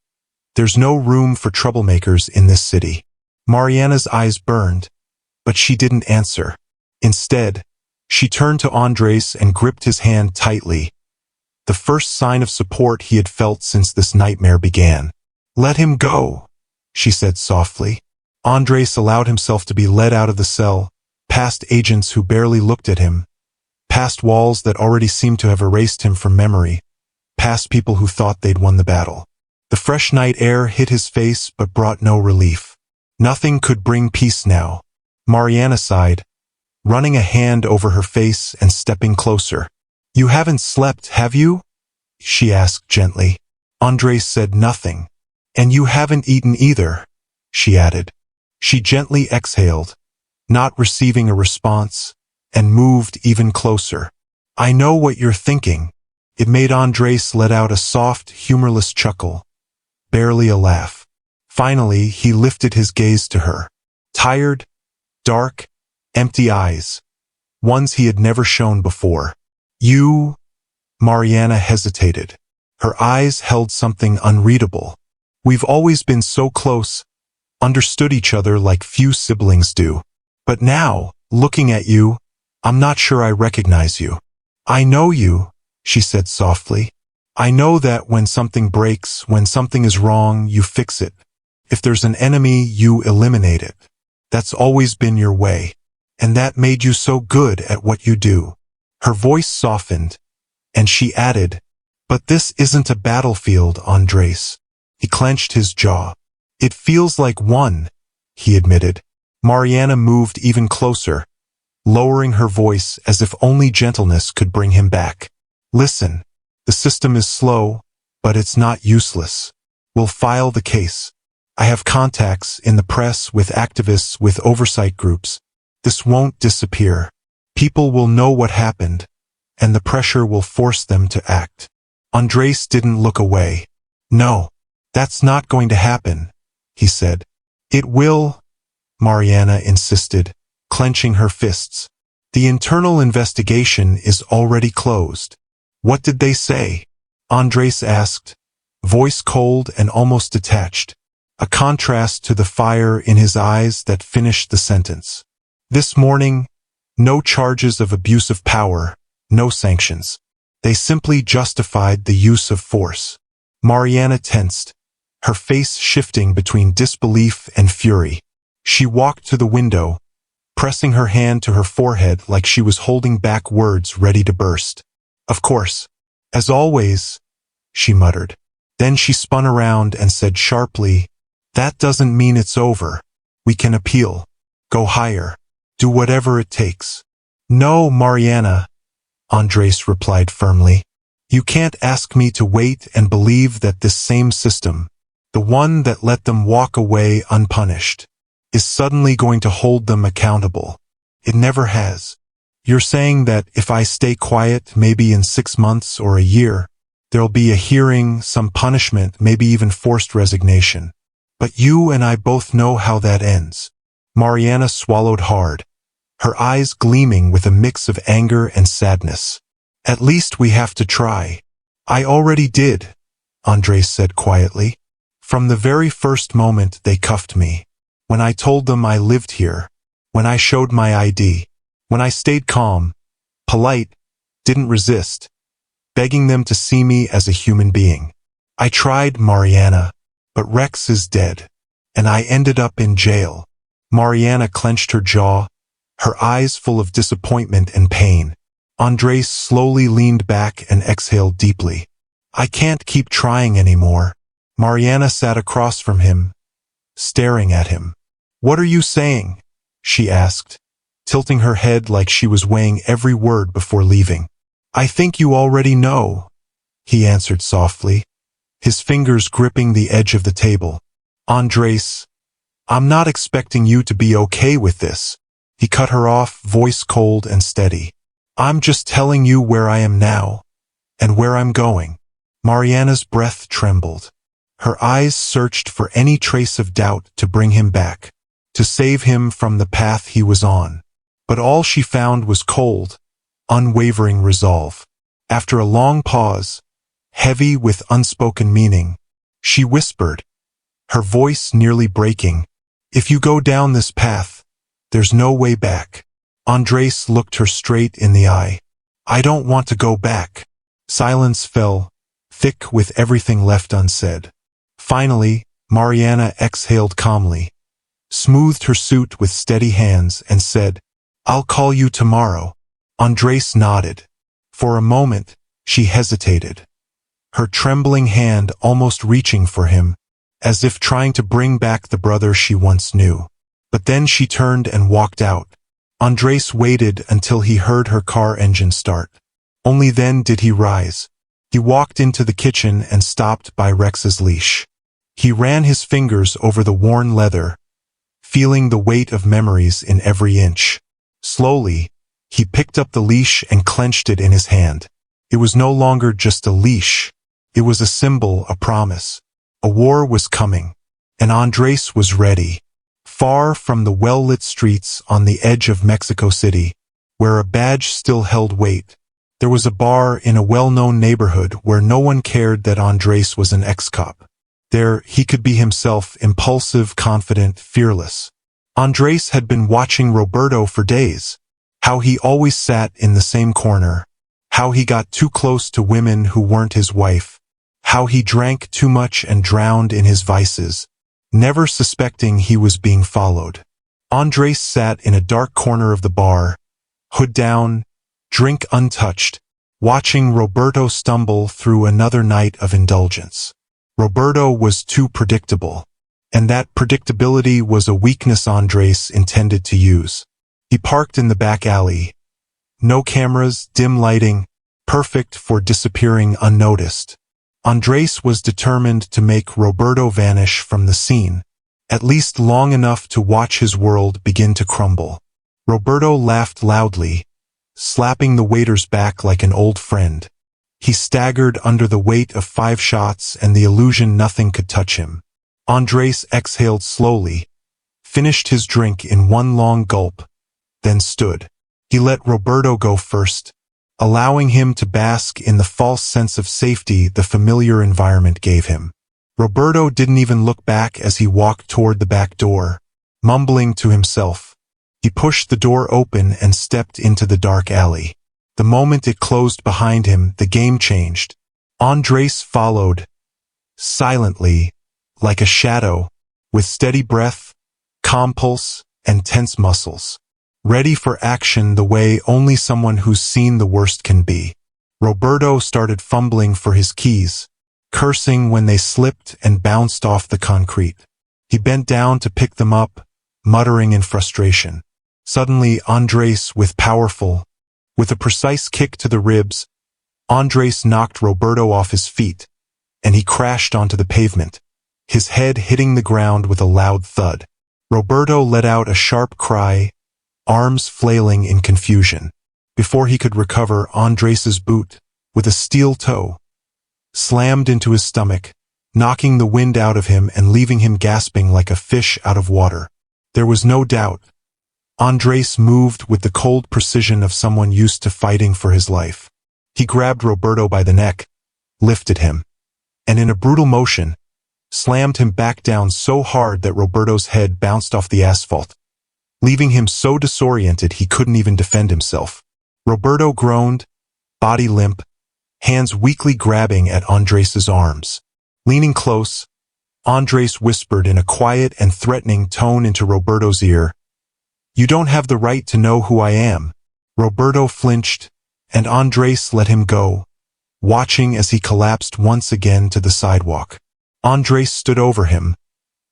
[SPEAKER 1] There's no room for troublemakers in this city." Mariana's eyes burned, but she didn't answer. Instead, she turned to Andres and gripped his hand tightly, the first sign of support he had felt since this nightmare began. "Let him go," she said softly. Andres allowed himself to be led out of the cell, past agents who barely looked at him, past walls that already seemed to have erased him from memory, past people who thought they'd won the battle. The fresh night air hit his face but brought no relief. Nothing could bring peace now. Mariana sighed, running a hand over her face and stepping closer. "You haven't slept, have you?" she asked gently. Andres said nothing. "And you haven't eaten either," she added. She gently exhaled, not receiving a response, and moved even closer. "I know what you're thinking." It made Andres let out a soft, humorless chuckle, barely a laugh. Finally, he lifted his gaze to her. Tired, dark, empty eyes, ones he had never shown before. "You?" Mariana hesitated. Her eyes held something unreadable. "We've always been so close, understood each other like few siblings do. But now, looking at you, I'm not sure I recognize you." "I know you," she said softly. "I know that when something breaks, when something is wrong, you fix it. If there's an enemy, you eliminate it. That's always been your way. And that made you so good at what you do." Her voice softened, and she added, "But this isn't a battlefield, Andres." He clenched his jaw. "It feels like one," he admitted. Mariana moved even closer, lowering her voice as if only gentleness could bring him back. "Listen, the system is slow, but it's not useless. We'll file the case. I have contacts in the press, with activists, with oversight groups. This won't disappear. People will know what happened, and the pressure will force them to act." Andres didn't look away. "No, that's not going to happen," he said. "It will," Mariana insisted, clenching her fists. "The internal investigation is already closed." "What did they say?" Andres asked, voice cold and almost detached, a contrast to the fire in his eyes that finished the sentence. "This morning, no charges of abuse of power, no sanctions. They simply justified the use of force." Mariana tensed, her face shifting between disbelief and fury. She walked to the window, pressing her hand to her forehead like she was holding back words ready to burst. "Of course. As always," she muttered. Then she spun around and said sharply, "That doesn't mean it's over. We can appeal. Go higher. Do whatever it takes." "No, Mariana," Andres replied firmly. "You can't ask me to wait and believe that this same system, the one that let them walk away unpunished, is suddenly going to hold them accountable. It never has. You're saying that if I stay quiet, maybe in 6 months or a year, there'll be a hearing, some punishment, maybe even forced resignation. But you and I both know how that ends." Mariana swallowed hard, her eyes gleaming with a mix of anger and sadness. "At least we have to try." "I already did," Andres said quietly. "From the very first moment they cuffed me. When I told them I lived here. When I showed my ID. When I stayed calm, polite, didn't resist, begging them to see me as a human being. I tried, Mariana, but Rex is dead, and I ended up in jail." Mariana clenched her jaw, her eyes full of disappointment and pain. Andres slowly leaned back and exhaled deeply. "I can't keep trying anymore." Mariana sat across from him, staring at him. "What are you saying?" she asked, tilting her head like she was weighing every word before leaving. "I think you already know," he answered softly, his fingers gripping the edge of the table. "Andres, I'm not expecting you to be okay with this." He cut her off, voice cold and steady. "I'm just telling you where I am now, and where I'm going." Mariana's breath trembled. Her eyes searched for any trace of doubt to bring him back, to save him from the path he was on. But all she found was cold, unwavering resolve. After a long pause, heavy with unspoken meaning, she whispered, her voice nearly breaking, "If you go down this path, there's no way back." Andres looked her straight in the eye. "I don't want to go back." Silence fell, thick with everything left unsaid. Finally, Mariana exhaled calmly, smoothed her suit with steady hands, and said, "I'll call you tomorrow." Andres nodded. For a moment, she hesitated, her trembling hand almost reaching for him, as if trying to bring back the brother she once knew. But then she turned and walked out. Andres waited until he heard her car engine start. Only then did he rise. He walked into the kitchen and stopped by Rex's leash. He ran his fingers over the worn leather, feeling the weight of memories in every inch. Slowly, he picked up the leash and clenched it in his hand. It was no longer just a leash. It was a symbol, a promise. A war was coming, and Andres was ready. Far from the well-lit streets on the edge of Mexico City, where a badge still held weight, there was a bar in a well-known neighborhood where no one cared that Andres was an ex-cop. There, he could be himself, impulsive, confident, fearless. Andres had been watching Roberto for days. How he always sat in the same corner. How he got too close to women who weren't his wife. How he drank too much and drowned in his vices, never suspecting he was being followed. Andres sat in a dark corner of the bar, hood down, drink untouched, watching Roberto stumble through another night of indulgence. Roberto was too predictable, and that predictability was a weakness Andres intended to use. He parked in the back alley. No cameras, dim lighting, perfect for disappearing unnoticed. Andres was determined to make Roberto vanish from the scene, at least long enough to watch his world begin to crumble. Roberto laughed loudly, slapping the waiter's back like an old friend. He staggered under the weight of 5 shots and the illusion nothing could touch him. Andres exhaled slowly, finished his drink in one long gulp, then stood. He let Roberto go first, allowing him to bask in the false sense of safety the familiar environment gave him. Roberto didn't even look back as he walked toward the back door, mumbling to himself. He pushed the door open and stepped into the dark alley. The moment it closed behind him, the game changed. Andres followed, silently, like a shadow, with steady breath, calm pulse, and tense muscles, ready for action the way only someone who's seen the worst can be. Roberto started fumbling for his keys, cursing when they slipped and bounced off the concrete. He bent down to pick them up, muttering in frustration. Suddenly, Andres, with a precise kick to the ribs, Andres knocked Roberto off his feet, and he crashed onto the pavement, his head hitting the ground with a loud thud. Roberto let out a sharp cry, arms flailing in confusion. Before he could recover, Andres's boot, with a steel toe, slammed into his stomach, knocking the wind out of him and leaving him gasping like a fish out of water. There was no doubt. Andres moved with the cold precision of someone used to fighting for his life. He grabbed Roberto by the neck, lifted him, and in a brutal motion, slammed him back down so hard that Roberto's head bounced off the asphalt, leaving him so disoriented he couldn't even defend himself. Roberto groaned, body limp, hands weakly grabbing at Andres's arms. Leaning close, Andres whispered in a quiet and threatening tone into Roberto's ear, "You don't have the right to know who I am." Roberto flinched, and Andres let him go, watching as he collapsed once again to the sidewalk. Andres stood over him,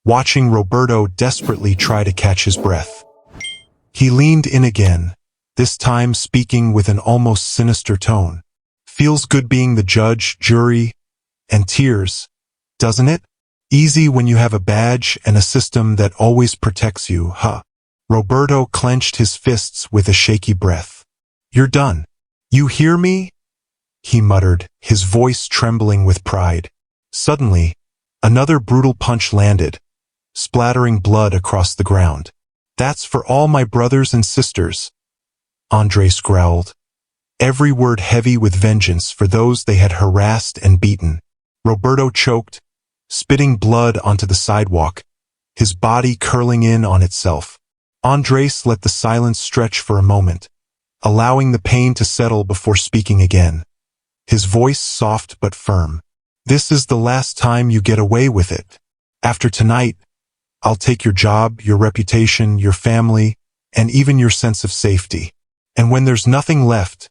[SPEAKER 1] watching Roberto desperately try to catch his breath. He leaned in again, this time speaking with an almost sinister tone. "Feels good being the judge, jury, and tears, doesn't it? Easy when you have a badge and a system that always protects you, huh?" Roberto clenched his fists with a shaky breath. "You're done. You hear me?" he muttered, his voice trembling with pride. Suddenly, another brutal punch landed, splattering blood across the ground. "That's for all my brothers and sisters," Andres growled, every word heavy with vengeance for those they had harassed and beaten. Roberto choked, spitting blood onto the sidewalk, his body curling in on itself. Andres let the silence stretch for a moment, allowing the pain to settle before speaking again. His voice soft but firm. "This is the last time you get away with it. After tonight, I'll take your job, your reputation, your family, and even your sense of safety. And when there's nothing left,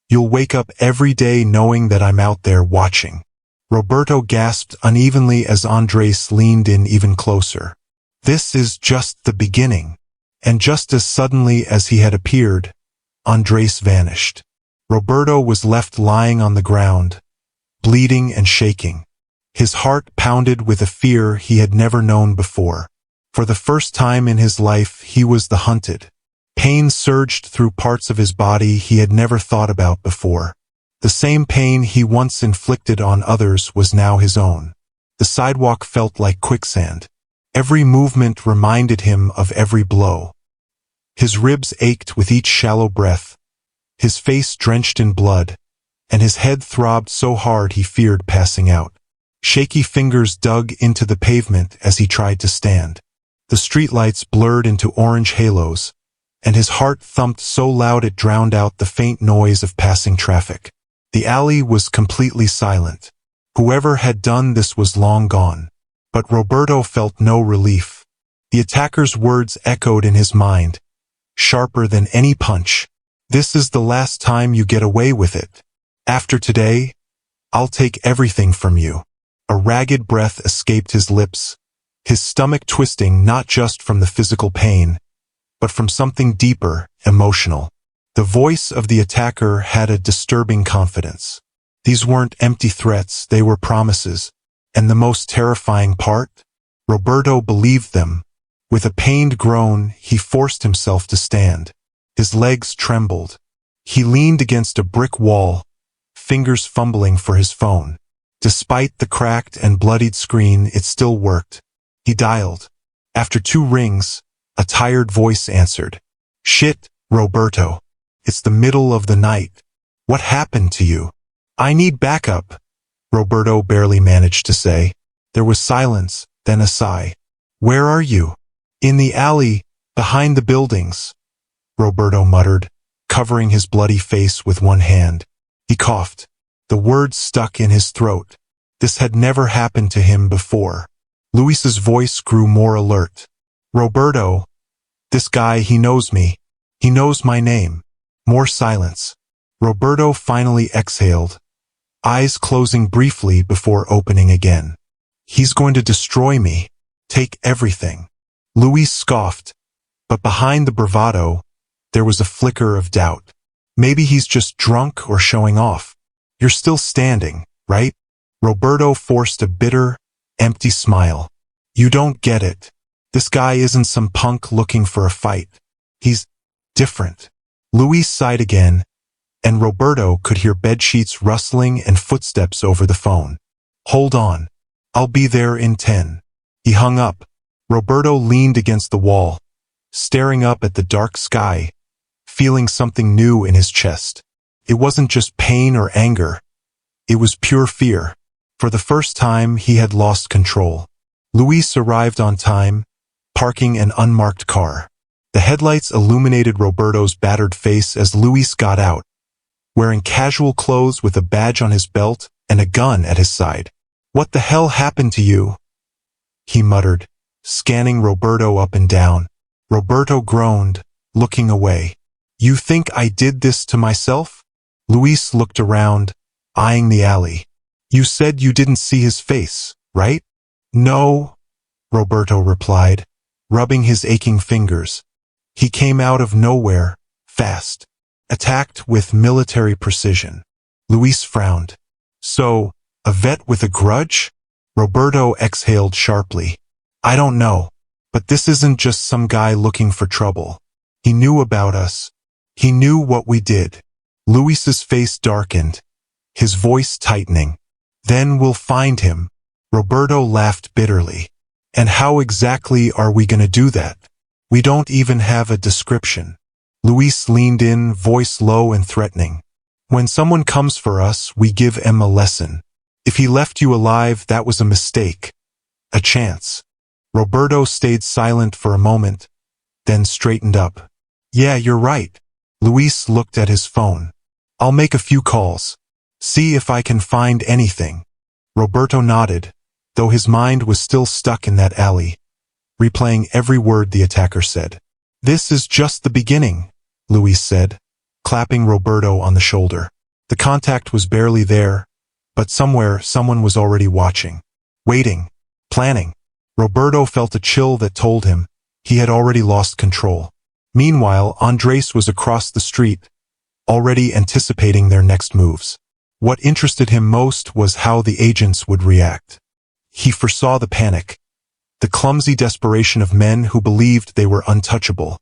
[SPEAKER 1] you'll wake up every day knowing that I'm out there watching." Roberto gasped unevenly as Andres leaned in even closer. "This is just the beginning." And just as suddenly as he had appeared, Andres vanished. Roberto was left lying on the ground, bleeding and shaking. His heart pounded with a fear he had never known before. For the first time in his life, he was the hunted. Pain surged through parts of his body he had never thought about before. The same pain he once inflicted on others was now his own. The sidewalk felt like quicksand. Every movement reminded him of every blow. His ribs ached with each shallow breath, his face drenched in blood, and his head throbbed so hard he feared passing out. Shaky fingers dug into the pavement as he tried to stand. The streetlights blurred into orange halos, and his heart thumped so loud it drowned out the faint noise of passing traffic. The alley was completely silent. Whoever had done this was long gone. But Roberto felt no relief. The attacker's words echoed in his mind, sharper than any punch. "This is the last time you get away with it. After today, I'll take everything from you." A ragged breath escaped his lips, his stomach twisting not just from the physical pain, but from something deeper, emotional. The voice of the attacker had a disturbing confidence. These weren't empty threats, they were promises. And the most terrifying part? Roberto believed them. With a pained groan, he forced himself to stand. His legs trembled. He leaned against a brick wall, fingers fumbling for his phone. Despite the cracked and bloodied screen, it still worked. He dialed. After 2 rings, a tired voice answered. "Shit, Roberto. It's the middle of the night. What happened to you?" "I need backup," Roberto barely managed to say. There was silence, then a sigh. "Where are you?" "In the alley, behind the buildings," Roberto muttered, covering his bloody face with one hand. He coughed. The words stuck in his throat. This had never happened to him before. Luis's voice grew more alert. "Roberto, this guy, he knows me. He knows my name." More silence. Roberto finally exhaled, eyes closing briefly before opening again. "He's going to destroy me. Take everything." Luis scoffed, but behind the bravado, there was a flicker of doubt. "Maybe he's just drunk or showing off. You're still standing, right?" Roberto forced a bitter, empty smile. "You don't get it. This guy isn't some punk looking for a fight. He's different." Luis sighed again, and Roberto could hear bedsheets rustling and footsteps over the phone. "Hold on. I'll be there in 10. He hung up. Roberto leaned against the wall, staring up at the dark sky, feeling something new in his chest. It wasn't just pain or anger. It was pure fear. For the first time, he had lost control. Luis arrived on time, parking an unmarked car. The headlights illuminated Roberto's battered face as Luis got out, wearing casual clothes with a badge on his belt and a gun at his side. "What the hell happened to you?" he muttered, scanning Roberto up and down. Roberto groaned, looking away. "You think I did this to myself?" Luis looked around, eyeing the alley. "You said you didn't see his face, right?" "No," Roberto replied, rubbing his aching fingers. "He came out of nowhere, fast. Attacked with military precision." Luis frowned. "So, a vet with a grudge?" Roberto exhaled sharply. "I don't know. But this isn't just some guy looking for trouble. He knew about us. He knew what we did." Luis's face darkened, his voice tightening. Then we'll find him. Roberto laughed bitterly. And how exactly are we going to do that? We don't even have a description. Luis leaned in, voice low and threatening. When someone comes for us, we give him a lesson. If he left you alive, that was a mistake. A chance. Roberto stayed silent for a moment, then straightened up. Yeah, you're right. Luis looked at his phone. I'll make a few calls. See if I can find anything. Roberto nodded, though his mind was still stuck in that alley, replaying every word the attacker said. This is just the beginning, Luis said, clapping Roberto on the shoulder. The contact was barely there, but somewhere someone was already watching, waiting, planning. Roberto felt a chill that told him he had already lost control. Meanwhile, Andres was across the street, already anticipating their next moves. What interested him most was how the agents would react. He foresaw the panic, the clumsy desperation of men who believed they were untouchable,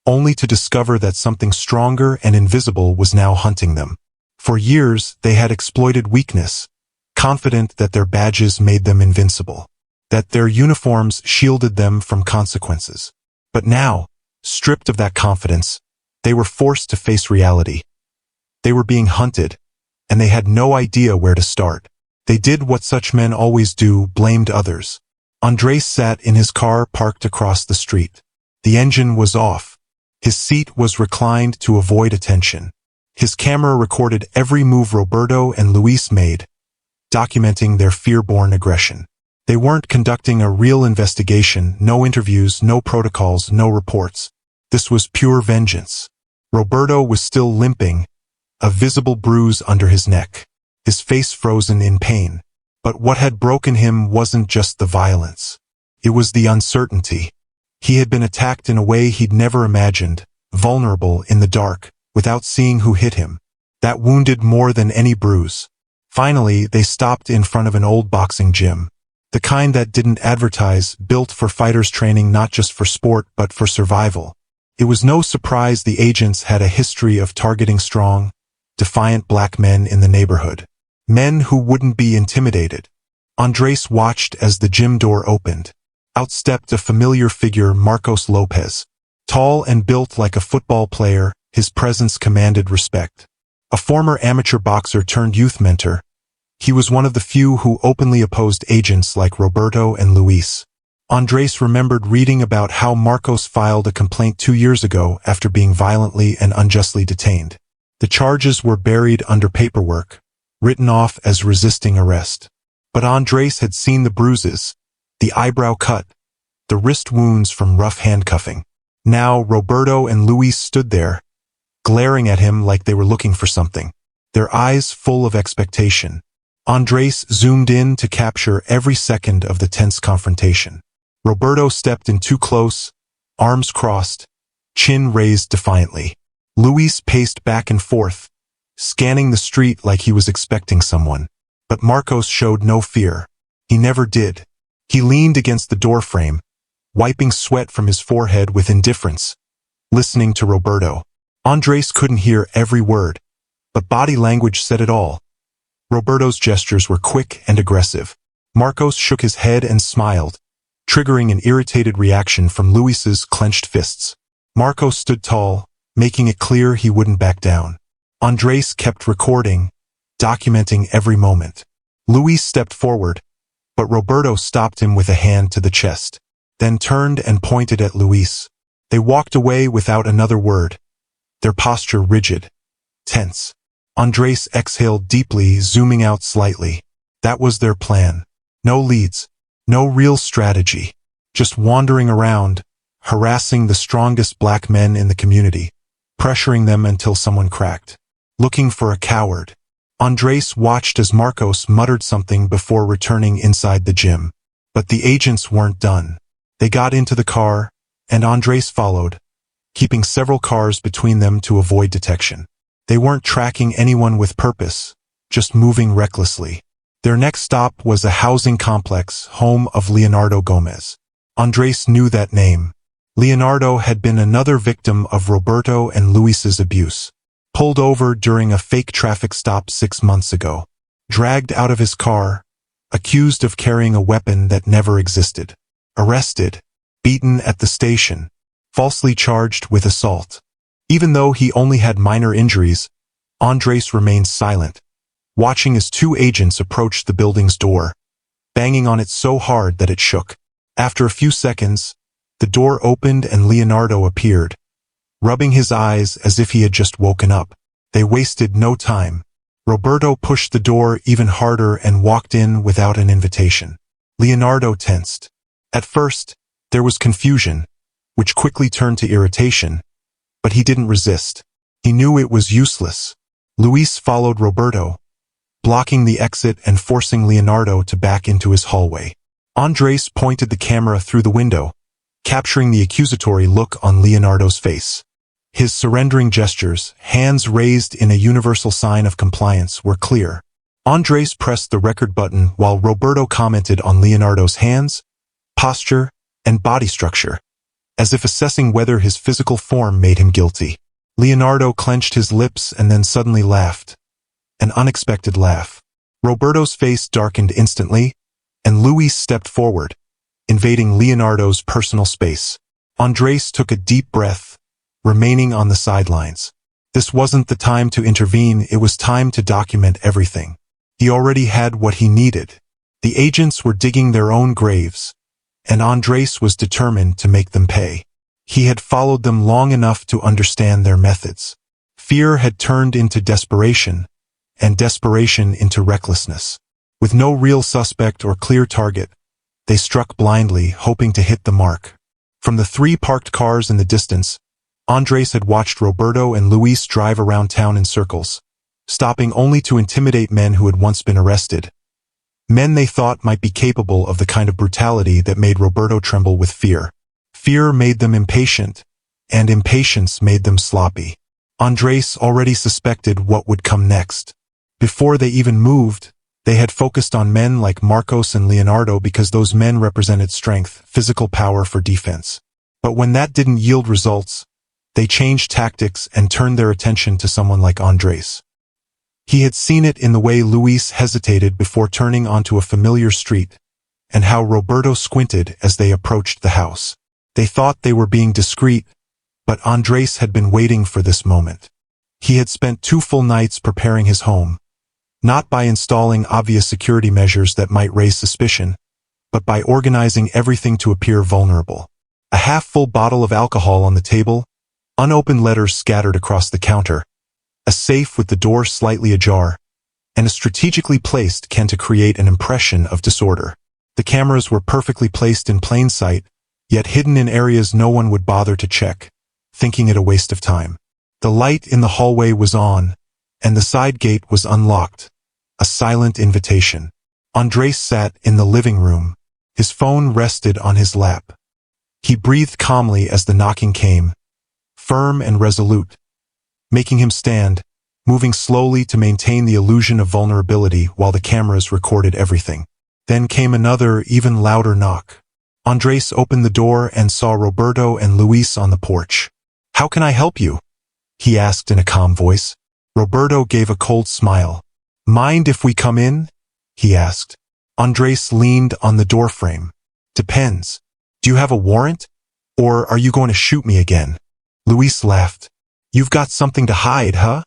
[SPEAKER 1] only to discover that something stronger and invisible was now hunting them. For years, they had exploited weakness, confident that their badges made them invincible, that their uniforms shielded them from consequences. But now, stripped of that confidence, they were forced to face reality. They were being hunted, and they had no idea where to start. They did what such men always do, blamed others. Andres sat in his car parked across the street. The engine was off. His seat was reclined to avoid attention. His camera recorded every move Roberto and Luis made, documenting their fear-born aggression. They weren't conducting a real investigation, no interviews, no protocols, no reports. This was pure vengeance. Roberto was still limping, a visible bruise under his neck, his face frozen in pain. But what had broken him wasn't just the violence. It was the uncertainty. He had been attacked in a way he'd never imagined, vulnerable in the dark, without seeing who hit him. That wounded more than any bruise. Finally, they stopped in front of an old boxing gym. The kind that didn't advertise, built for fighters training not just for sport but for survival. It was no surprise the agents had a history of targeting strong, defiant black men in the neighborhood. Men who wouldn't be intimidated. Andres watched as the gym door opened. Out stepped a familiar figure, Marcos Lopez. Tall and built like a football player, his presence commanded respect. A former amateur boxer turned youth mentor, he was one of the few who openly opposed agents like Roberto and Luis. Andres remembered reading about how Marcos filed a complaint 2 years ago after being violently and unjustly detained. The charges were buried under paperwork, written off as resisting arrest. But Andres had seen the bruises, the eyebrow cut, the wrist wounds from rough handcuffing. Now Roberto and Luis stood there, glaring at him like they were looking for something, their eyes full of expectation. Andres zoomed in to capture every second of the tense confrontation. Roberto stepped in too close, arms crossed, chin raised defiantly. Luis paced back and forth, scanning the street like he was expecting someone. But Marcos showed no fear. He never did. He leaned against the doorframe, wiping sweat from his forehead with indifference, listening to Roberto. Andres couldn't hear every word, but body language said it all. Roberto's gestures were quick and aggressive. Marcos shook his head and smiled, triggering an irritated reaction from Luis's clenched fists. Marcos stood tall, making it clear he wouldn't back down. Andres kept recording, documenting every moment. Luis stepped forward, but Roberto stopped him with a hand to the chest, then turned and pointed at Luis. They walked away without another word, their posture rigid, tense. Andres exhaled deeply, zooming out slightly. That was their plan. No leads, no real strategy, just wandering around, harassing the strongest black men in the community, pressuring them until someone cracked. Looking for a coward. Andres watched as Marcos muttered something before returning inside the gym. But the agents weren't done. They got into the car, and Andres followed, keeping several cars between them to avoid detection. They weren't tracking anyone with purpose, just moving recklessly. Their next stop was a housing complex, home of Leonardo Gomez. Andres knew that name. Leonardo had been another victim of Roberto and Luis's abuse. Pulled over during a fake traffic stop 6 months ago. Dragged out of his car. Accused of carrying a weapon that never existed. Arrested. Beaten at the station. Falsely charged with assault. Even though he only had minor injuries, Andres remained silent, watching as 2 agents approached the building's door, banging on it so hard that it shook. After a few seconds, the door opened and Leonardo appeared, rubbing his eyes as if he had just woken up. They wasted no time. Roberto pushed the door even harder and walked in without an invitation. Leonardo tensed. At first, there was confusion, which quickly turned to irritation, but he didn't resist. He knew it was useless. Luis followed Roberto, blocking the exit and forcing Leonardo to back into his hallway. Andres pointed the camera through the window, capturing the accusatory look on Leonardo's face. His surrendering gestures, hands raised in a universal sign of compliance, were clear. Andres pressed the record button while Roberto commented on Leonardo's hands, posture, and body structure, as if assessing whether his physical form made him guilty. Leonardo clenched his lips and then suddenly laughed. An unexpected laugh. Roberto's face darkened instantly, and Luis stepped forward, invading Leonardo's personal space. Andres took a deep breath, remaining on the sidelines. This wasn't the time to intervene, it was time to document everything. He already had what he needed. The agents were digging their own graves, and Andres was determined to make them pay. He had followed them long enough to understand their methods. Fear had turned into desperation, and desperation into recklessness. With no real suspect or clear target, they struck blindly, hoping to hit the mark. From the 3 parked cars in the distance, Andres had watched Roberto and Luis drive around town in circles, stopping only to intimidate men who had once been arrested. Men they thought might be capable of the kind of brutality that made Roberto tremble with fear. Fear made them impatient, and impatience made them sloppy. Andres already suspected what would come next. Before they even moved, they had focused on men like Marcos and Leonardo because those men represented strength, physical power for defense. But when that didn't yield results, they changed tactics and turned their attention to someone like Andres. He had seen it in the way Luis hesitated before turning onto a familiar street, and how Roberto squinted as they approached the house. They thought they were being discreet, but Andres had been waiting for this moment. He had spent 2 full nights preparing his home, not by installing obvious security measures that might raise suspicion, but by organizing everything to appear vulnerable. A half-full bottle of alcohol on the table, unopened letters scattered across the counter, a safe with the door slightly ajar, and a strategically placed can to create an impression of disorder. The cameras were perfectly placed in plain sight, yet hidden in areas no one would bother to check, thinking it a waste of time. The light in the hallway was on, and the side gate was unlocked, a silent invitation. Andres sat in the living room. His phone rested on his lap. He breathed calmly as the knocking came, firm and resolute, making him stand, moving slowly to maintain the illusion of vulnerability while the cameras recorded everything. Then came another, even louder knock. Andres opened the door and saw Roberto and Luis on the porch. "How can I help you?" he asked in a calm voice. Roberto gave a cold smile. "Mind if we come in?" he asked. Andres leaned on the doorframe. "Depends. Do you have a warrant? Or are you going to shoot me again?" Luis laughed. "You've got something to hide, huh?"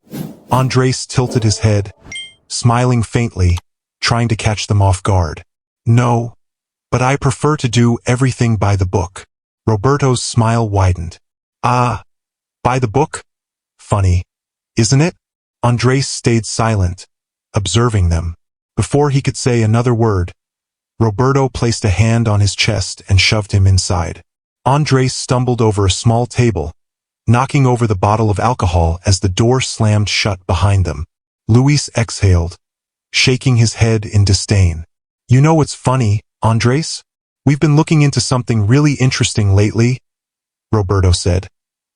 [SPEAKER 1] Andres tilted his head, smiling faintly, trying to catch them off guard. "No, but I prefer to do everything by the book." Roberto's smile widened. "Ah, by the book? Funny, isn't it?" Andres stayed silent, observing them. Before he could say another word, Roberto placed a hand on his chest and shoved him inside. Andres stumbled over a small table, knocking over the bottle of alcohol as the door slammed shut behind them. Luis exhaled, shaking his head in disdain. "You know what's funny, Andres? We've been looking into something really interesting lately," Roberto said,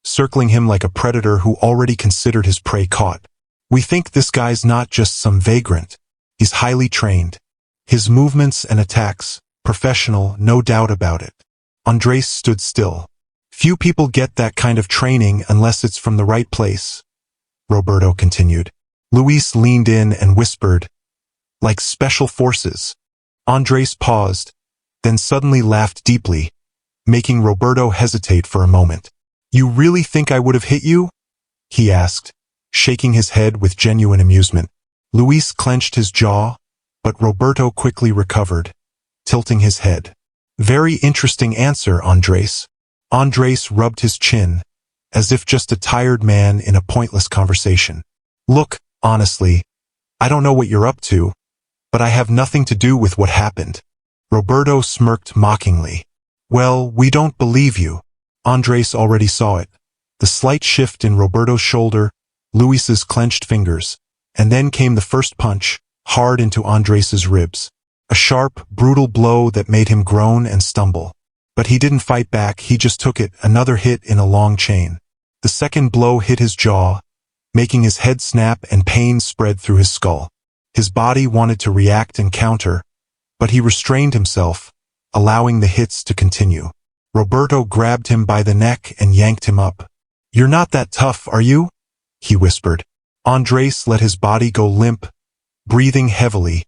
[SPEAKER 1] circling him like a predator who already considered his prey caught. "We think this guy's not just some vagrant. He's highly trained. His movements and attacks, professional, no doubt about it." Andres stood still. Few people get that kind of training unless it's from the right place. Roberto continued. Luis leaned in and whispered, like special forces. Andres paused, then suddenly laughed deeply, making Roberto hesitate for a moment. You really think I would have hit you? He asked, shaking his head with genuine amusement. Luis clenched his jaw, but Roberto quickly recovered, tilting his head. Very interesting answer, Andres. Andres rubbed his chin, as if just a tired man in a pointless conversation. Look, honestly, I don't know what you're up to, but I have nothing to do with what happened. Roberto smirked mockingly. Well, we don't believe you. Andres already saw it. The slight shift in Roberto's shoulder, Luis's clenched fingers, and then came the first punch, hard into Andres's ribs. A sharp, brutal blow that made him groan and stumble. But he didn't fight back, he just took it, another hit in a long chain. The second blow hit his jaw, making his head snap and pain spread through his skull. His body wanted to react and counter, but he restrained himself, allowing the hits to continue. Roberto grabbed him by the neck and yanked him up. You're not that tough, are you? He whispered. Andres let his body go limp, breathing heavily,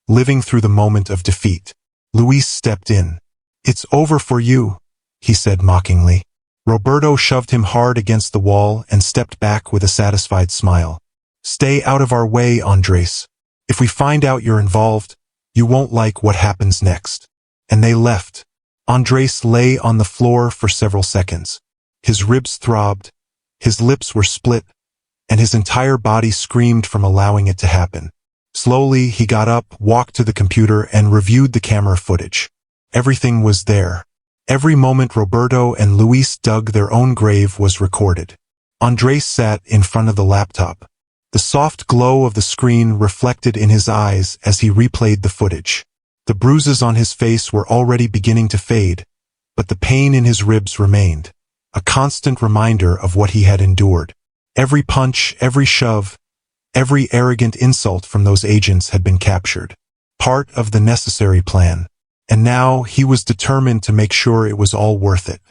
[SPEAKER 1] living through the moment of defeat. Luis stepped in. It's over for you, he said mockingly. Roberto shoved him hard against the wall and stepped back with a satisfied smile. Stay out of our way, Andres. If we find out you're involved, you won't like what happens next. And they left. Andres lay on the floor for several seconds. His ribs throbbed, his lips were split, and his entire body screamed from allowing it to happen. Slowly, he got up, walked to the computer, and reviewed the camera footage. Everything was there. Every moment Roberto and Luis dug their own grave was recorded. Andres sat in front of the laptop. The soft glow of the screen reflected in his eyes as he replayed the footage. The bruises on his face were already beginning to fade, but the pain in his ribs remained, a constant reminder of what he had endured. Every punch, every shove, every arrogant insult from those agents had been captured, part of the necessary plan. And now he was determined to make sure it was all worth it.